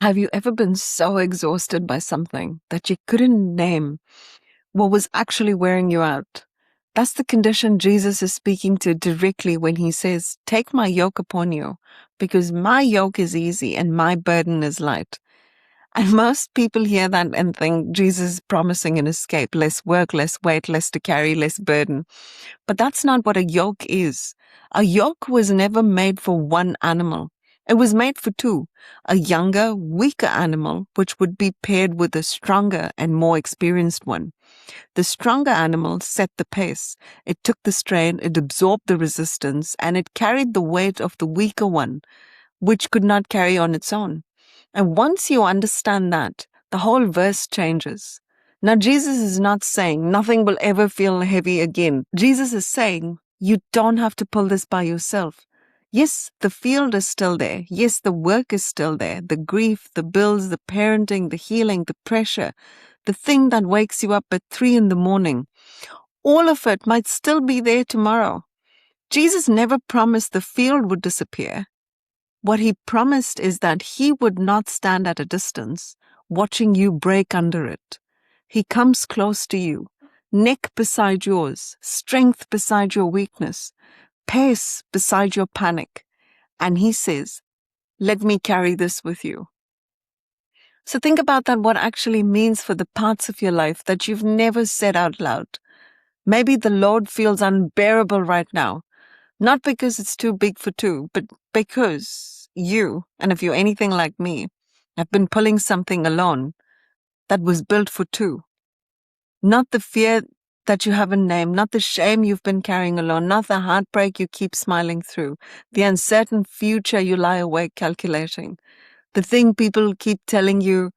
Have you ever been so exhausted by something that you couldn't name what was actually wearing you out? That's the condition Jesus is speaking to directly when he says, "Take my yoke upon you, because my yoke is easy and my burden is light." And most people hear that and think Jesus is promising an escape, less work, less weight, less to carry, less burden. But that's not what a yoke is. A yoke was never made for one animal. It was made for two, a younger, weaker animal, which would be paired with a stronger and more experienced one. The stronger animal set the pace. It took the strain, it absorbed the resistance, and it carried the weight of the weaker one, which could not carry on its own. And once you understand that, the whole verse changes. Now, Jesus is not saying nothing will ever feel heavy again. Jesus is saying you don't have to pull this by yourself. Yes, the field is still there. Yes, the work is still there. The grief, the bills, the parenting, the healing, the pressure, the thing that wakes you up at 3 a.m. All of it might still be there tomorrow. Jesus never promised the field would disappear. What he promised is that he would not stand at a distance, watching you break under it. He comes close to you, neck beside yours, strength beside your weakness, pace beside your panic. And he says, "Let me carry this with you." So think about that, what actually means for the parts of your life that you've never said out loud. Maybe the load feels unbearable right now, not because it's too big for two, but because you, and if you're anything like me, have been pulling something alone that was built for two. Not the fear that you haven't named, not the shame you've been carrying alone, not the heartbreak you keep smiling through, the uncertain future you lie awake calculating, the thing people keep telling you,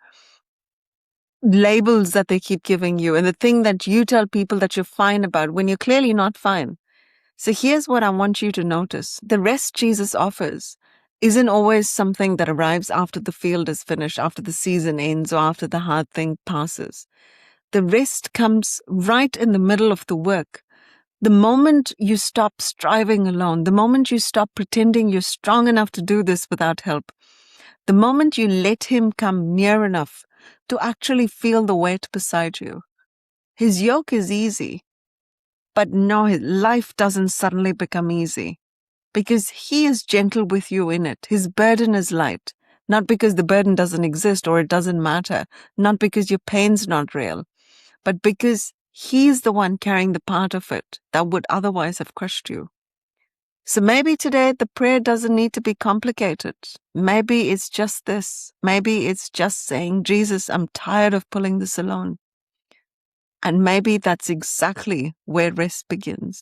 labels that they keep giving you, and the thing that you tell people that you're fine about when you're clearly not fine. So here's what I want you to notice. The rest Jesus offers isn't always something that arrives after the field is finished, after the season ends, or after the hard thing passes. The rest comes right in the middle of the work. The moment you stop striving alone, the moment you stop pretending you're strong enough to do this without help, the moment you let him come near enough to actually feel the weight beside you. His yoke is easy, but no, his life doesn't suddenly become easy because he is gentle with you in it. His burden is light, not because the burden doesn't exist or it doesn't matter, not because your pain's not real, but because he's the one carrying the part of it that would otherwise have crushed you. So maybe today the prayer doesn't need to be complicated. Maybe it's just this. Maybe it's just saying, "Jesus, I'm tired of pulling this alone." And maybe that's exactly where rest begins.